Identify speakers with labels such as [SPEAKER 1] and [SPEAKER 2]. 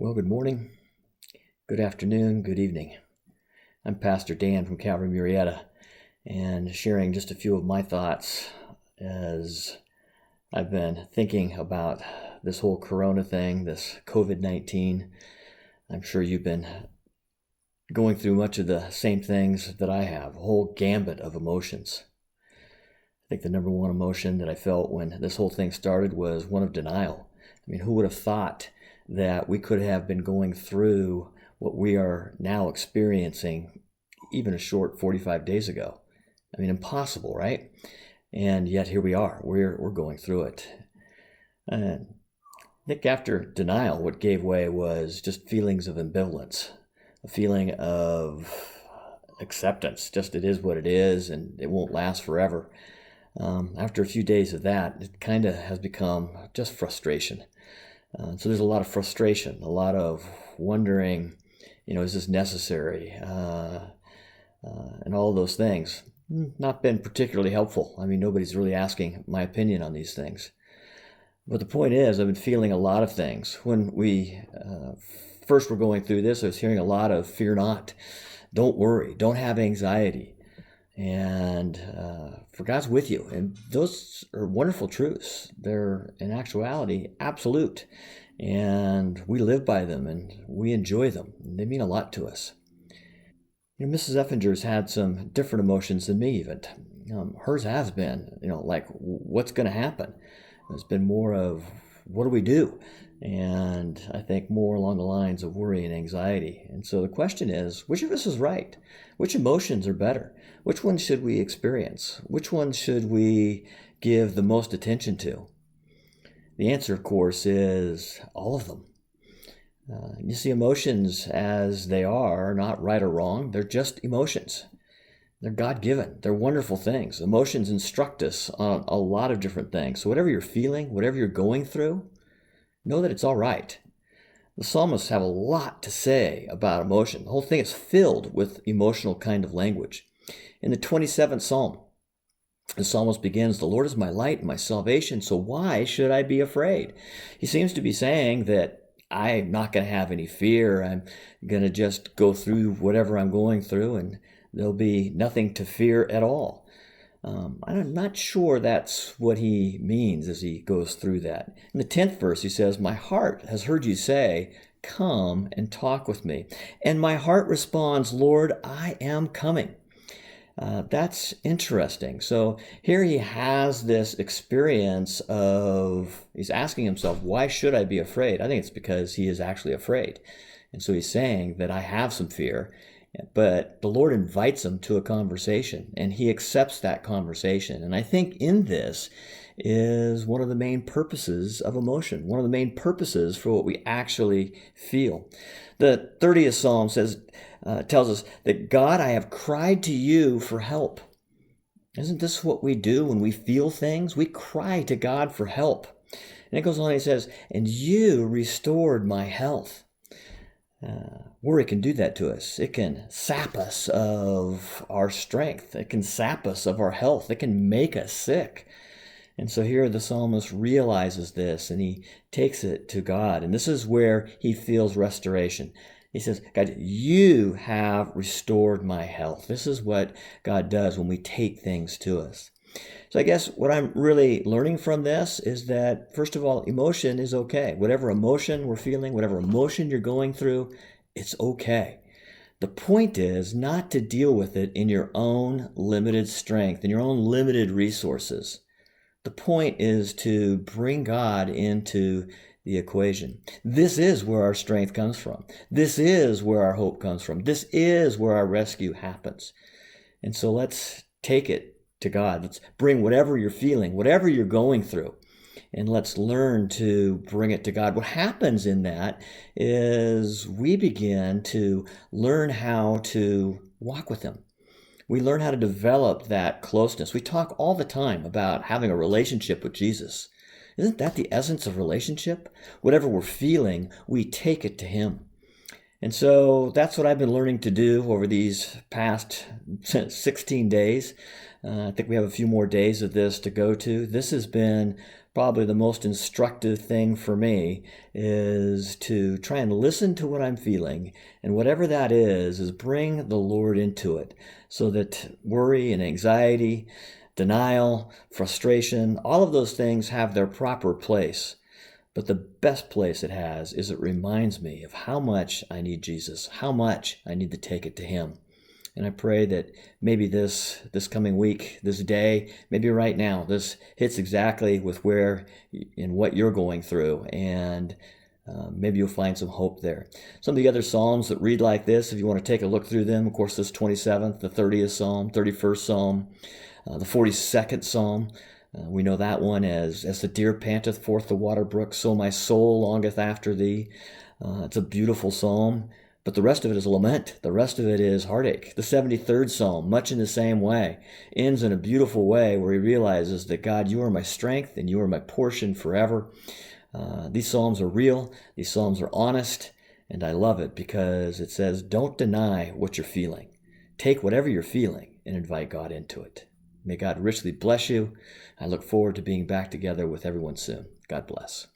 [SPEAKER 1] Well, good morning, good afternoon, good evening. I'm Pastor Dan from Calvary Murrieta, and sharing just a few of my thoughts as I've been thinking about this whole corona thing, this COVID-19. I'm sure you've been going through much of the same things that I have, a whole gambit of emotions. I think the number one emotion that I felt when this whole thing started was one of denial. I mean, who would have thought that we could have been going through what we are now experiencing even a short 45 days ago? I mean, impossible, right? And yet here we are. We're going through it. And I think after denial, what gave way was just feelings of ambivalence, a feeling of acceptance. Just it is what it is, and it won't last forever. After a few days of that, it kind of has become just frustration. So there's a lot of frustration, a lot of wondering, is this necessary? And all those things. Not been particularly helpful. I mean, nobody's really asking my opinion on these things. But the point is, I've been feeling a lot of things. When we first were going through this, I was hearing a lot of fear not, don't worry, don't have anxiety. And for God's with you. And those are wonderful truths. They're, in actuality, absolute. And we live by them and we enjoy them. They mean a lot to us. Mrs. Effinger's had some different emotions than me even. Hers has been, like, what's going to happen? It's been more of, what do we do? And I think more along the lines of worry and anxiety. And so the question is, which of us is right? Which emotions are better? Which ones should we experience? Which ones should we give the most attention to? The answer, of course, is all of them. You see, emotions as they are not right or wrong. They're just emotions. They're God-given. They're wonderful things. Emotions instruct us on a lot of different things. So whatever you're feeling, whatever you're going through, know that it's all right. The psalmists have a lot to say about emotion. The whole thing is filled with emotional kind of language. In the 27th Psalm, the psalmist begins, "The Lord is my light and my salvation, so why should I be afraid?" He seems to be saying that I'm not going to have any fear. I'm going to just go through whatever I'm going through, and there'll be nothing to fear at all. I'm not sure that's what he means as he goes through that. In the 10th verse, he says, "My heart has heard you say, 'Come and talk with me.' And my heart responds, 'Lord, I am coming.'" That's interesting. So here he has this experience of, he's asking himself, why should I be afraid? I think it's because he is actually afraid. And so he's saying that I have some fear, but the Lord invites him to a conversation, and he accepts that conversation. And I think in this is one of the main purposes of emotion, one of the main purposes for what we actually feel. The 30th Psalm tells us that, "God, I have cried to you for help." Isn't this what we do when we feel things? We cry to God for help. And it goes on, he says, "And you restored my health." Worry can do that to us. It can sap us of our strength. It can sap us of our health. It can make us sick. And so here the psalmist realizes this, and he takes it to God. And this is where he feels restoration. He says, "God, you have restored my health." This is what God does when we take things to us. So I guess what I'm really learning from this is that, first of all, emotion is okay. Whatever emotion we're feeling, whatever emotion you're going through, it's okay. The point is not to deal with it in your own limited strength, in your own limited resources. The point is to bring God into the equation. This is where our strength comes from. This is where our hope comes from. This is where our rescue happens. And so let's take it to God. Let's bring whatever you're feeling, whatever you're going through, and let's learn to bring it to God. What happens in that is we begin to learn how to walk with Him. We learn how to develop that closeness. We talk all the time about having a relationship with Jesus. Isn't that the essence of relationship? Whatever we're feeling, we take it to Him. And so that's what I've been learning to do over these past 16 days. I think we have a few more days of this to go to. This has been probably the most instructive thing for me is to try and listen to what I'm feeling, and whatever that is bring the Lord into it, so that worry and anxiety, denial, frustration, all of those things have their proper place. But the best place it has is it reminds me of how much I need Jesus, how much I need to take it to him. And I pray that maybe this coming week, this day, maybe right now, this hits exactly with where and what you're going through, and maybe you'll find some hope there. Some of the other Psalms that read like this, if you want to take a look through them, of course, this 27th, the 30th Psalm, 31st Psalm, the 42nd Psalm. We know that one as the deer panteth forth the water brook, so my soul longeth after thee. It's a beautiful psalm. But the rest of it is lament. The rest of it is heartache. The 73rd Psalm, much in the same way, ends in a beautiful way where he realizes that, God, you are my strength and you are my portion forever. These Psalms are real. These Psalms are honest. And I love it because it says, don't deny what you're feeling. Take whatever you're feeling and invite God into it. May God richly bless you. I look forward to being back together with everyone soon. God bless.